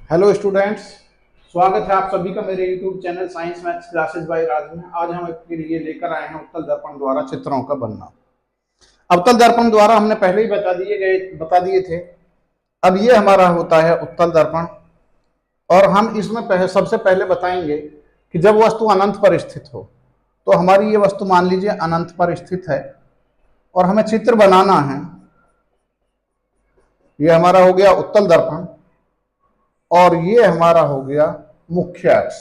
Hello students, स्वागत है आप सभी का मेरे YouTube channel science maths classes by Raj में। आज हम आपके लिए लेकर आए हैं उत्तल दर्पण द्वारा चित्रों का बनना। अवतल दर्पण द्वारा हमने पहले ही बता दिए थे। अब ये हमारा होता है उत्तल दर्पण, और हम इसमें सबसे पहले बताएंगे कि जब वस्तु अनंत पर स्थित हो, तो हमारी ये वस्तु मान लीजिए अनंत पर स्थित है और हमें चित्र बनाना है। ये हमारा हो गया उत्तल दर्पण और ये हमारा हो गया मुख्य अक्ष।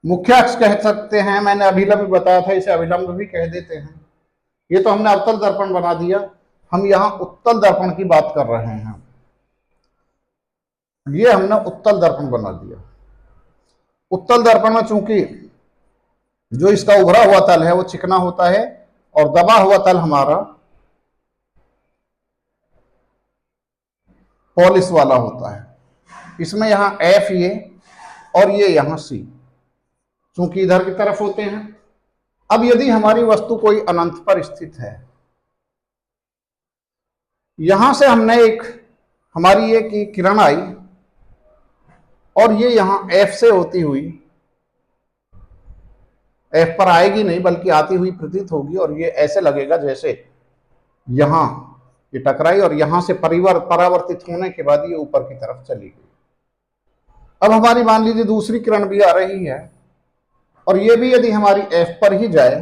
मुख्य अक्ष कह सकते हैं, मैंने अभिलंब बताया था, इसे अभिलंब भी कह देते हैं। ये तो हमने अवतल दर्पण बना दिया, हम यहां उत्तल दर्पण की बात कर रहे हैं। ये हमने उत्तल दर्पण बना दिया। उत्तल दर्पण में चूंकि जो इसका उभरा हुआ तल है वो चिकना होता है और दबा हुआ तल हमारा पॉलिश वाला होता है। इसमें यहां एफ ये और ये यहां सी चूंकि इधर की तरफ होते हैं। अब यदि हमारी वस्तु कोई अनंत पर स्थित है, यहां से हमने हमारी एक किरण आई और ये यहां एफ से होती हुई, एफ पर आएगी नहीं बल्कि आती हुई प्रतीत होगी, और ये ऐसे लगेगा जैसे यहां ये टकराई और यहां से परावर्तित होने के बाद ये ऊपर की तरफ चली गई। अब हमारी मान लीजिए दूसरी किरण भी आ रही है और ये भी यदि हमारी एफ पर ही जाए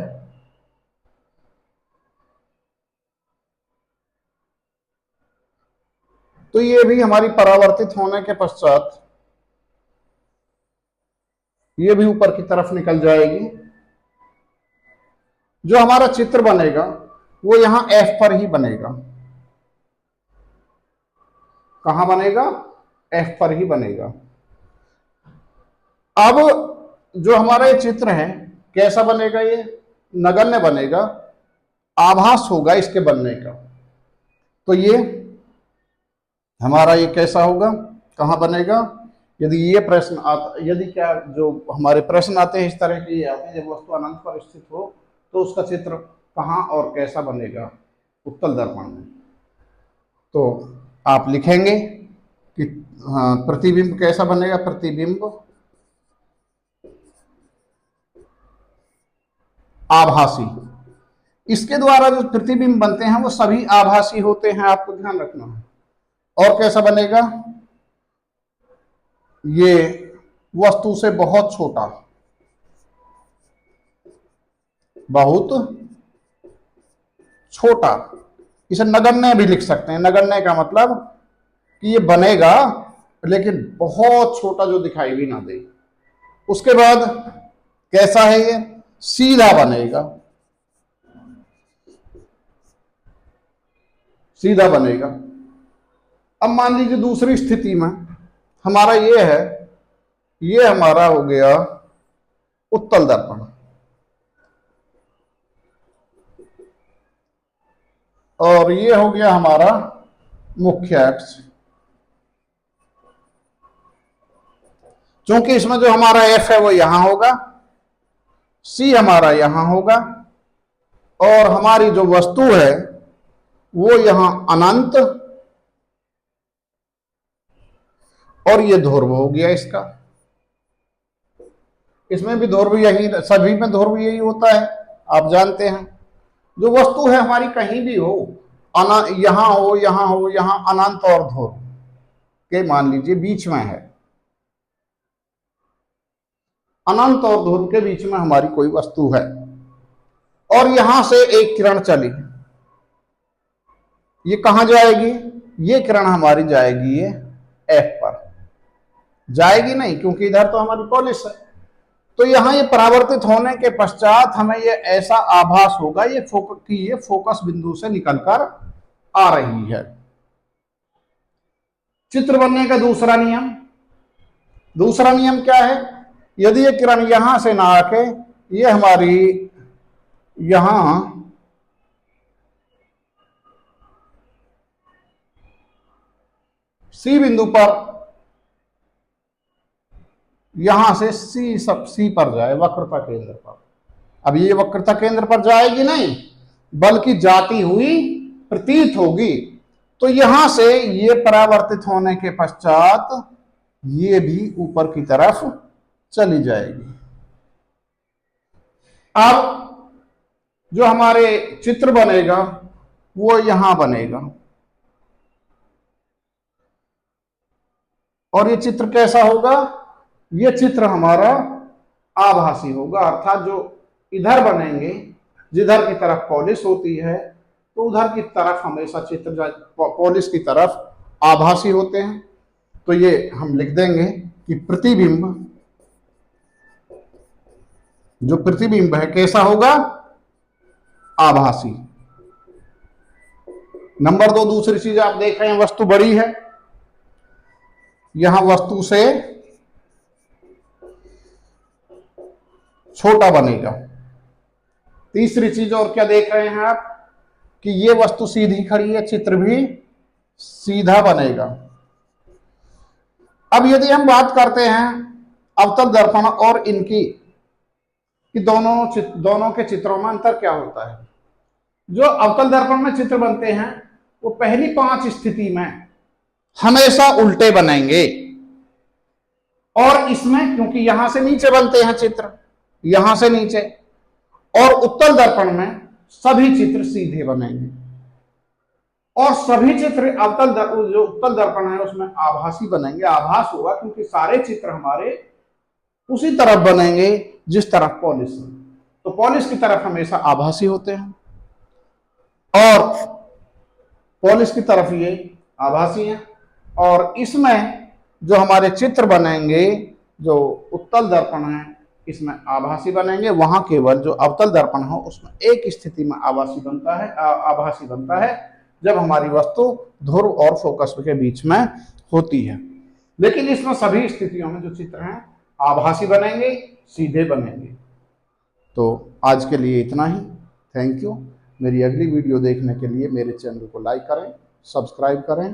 तो ये भी हमारी परावर्तित होने के पश्चात ये भी ऊपर की तरफ निकल जाएगी। जो हमारा चित्र बनेगा वो यहां एफ पर ही बनेगा। कहां बनेगा? एफ पर ही बनेगा। अब जो हमारा ये चित्र है कैसा बनेगा? ये नगण्य बनेगा, आभास होगा इसके बनने का। तो ये हमारा ये कैसा होगा, कहां बनेगा? यदि ये प्रश्न आता, यदि क्या जो हमारे प्रश्न आते हैं इस तरह के, ये आते हैं जब वस्तु अनंत पर स्थित हो तो उसका चित्र कहां और कैसा बनेगा उत्तल दर्पण में। तो आप लिखेंगे कि हाँ, प्रतिबिंब कैसा बनेगा? प्रतिबिंब आभासी। इसके द्वारा जो प्रतिबिंब बनते हैं वो सभी आभासी होते हैं, आपको ध्यान रखना है। और कैसा बनेगा? ये वस्तु से बहुत छोटा, बहुत छोटा। इसे नगण्य भी लिख सकते हैं। नगण्य का मतलब कि ये बनेगा लेकिन बहुत छोटा, जो दिखाई भी ना दे। उसके बाद कैसा है? ये सीधा बनेगा, सीधा बनेगा। अब मान लीजिए दूसरी स्थिति में हमारा ये है, ये हमारा हो गया उत्तल दर्पण और ये हो गया हमारा मुख्य अक्ष। क्योंकि इसमें जो हमारा एफ है वो यहां होगा, सी हमारा यहां होगा और हमारी जो वस्तु है वो यहां अनंत, और ये ध्रुव हो गया इसका। इसमें भी ध्रुव यही, सभी में ध्रुव यही होता है, आप जानते हैं। जो वस्तु है हमारी कहीं भी हो, यहां हो, यहां हो, यहां अनंत और ध्रुव के मान लीजिए बीच में है, अनंत और ध्रुव के बीच में हमारी कोई वस्तु है और यहां से एक किरण चली, ये कहां जाएगी? ये किरण हमारी जाएगी ये एफ पर, जाएगी नहीं क्योंकि इधर तो हमारी पॉलिश है। तो यहां ये परावर्तित होने के पश्चात हमें ये ऐसा आभास होगा ये फोकस बिंदु से निकलकर आ रही है। चित्र बनने का दूसरा नियम क्या है? यदि ये किरण यहां से ना आके ये हमारी यहां सी बिंदु पर, यहां से सी पर जाए, वक्रता केंद्र पर। अब ये वक्रता केंद्र पर जाएगी नहीं बल्कि जाती हुई प्रतीत होगी। तो यहां से ये परावर्तित होने के पश्चात ये भी ऊपर की तरफ चली जाएगी। अब जो हमारे चित्र बनेगा वो यहां बनेगा, और ये चित्र कैसा होगा? ये चित्र हमारा आभासी होगा, अर्थात जो इधर बनेंगे, जिधर की तरफ पॉलिश होती है तो उधर की तरफ हमेशा चित्र पॉलिश की तरफ आभासी होते हैं। तो ये हम लिख देंगे कि प्रतिबिंब, जो प्रतिबिंब है कैसा होगा? आभासी। नंबर 2, दूसरी चीज आप देख रहे हैं, वस्तु बड़ी है, यहां वस्तु से छोटा बनेगा। तीसरी चीज और क्या देख रहे हैं आप कि ये वस्तु सीधी खड़ी है, चित्र भी सीधा बनेगा। अब यदि हम बात करते हैं अवतल दर्पण और इनकी, कि दोनों के चित्रों में अंतर क्या होता है। जो अवतल दर्पण में चित्र बनते हैं वो पहली 5 स्थिति में हमेशा उल्टे बनेंगे, और इसमें क्योंकि यहां से नीचे बनते हैं चित्र, यहां से नीचे, और उत्तल दर्पण में सभी चित्र सीधे बनेंगे, और सभी चित्र जो उत्तल दर्पण है उसमें आभासी बनेंगे। आभास होगा क्योंकि सारे चित्र हमारे उसी तरफ बनेंगे जिस तरफ पॉलिश है, तो पॉलिश की तरफ हमेशा आभासी होते हैं, और पॉलिश की तरफ ये आभासी है। और इसमें जो हमारे चित्र बनेंगे, जो उत्तल दर्पण है इसमें आभासी बनेंगे, वहां केवल जो अवतल दर्पण हो उसमें एक स्थिति में आभासी बनता है जब हमारी वस्तु ध्रुव और फोकस के बीच में होती है। लेकिन इसमें सभी स्थितियों में जो चित्र हैं आभासी बनेंगे, सीधे बनेंगे। तो आज के लिए इतना ही। Thank you. मेरी अगली वीडियो देखने के लिए मेरे चैनल को लाइक करें, सब्सक्राइब करें,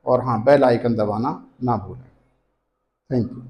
और हाँ, बेल आइकन दबाना ना भूलें। Thank you.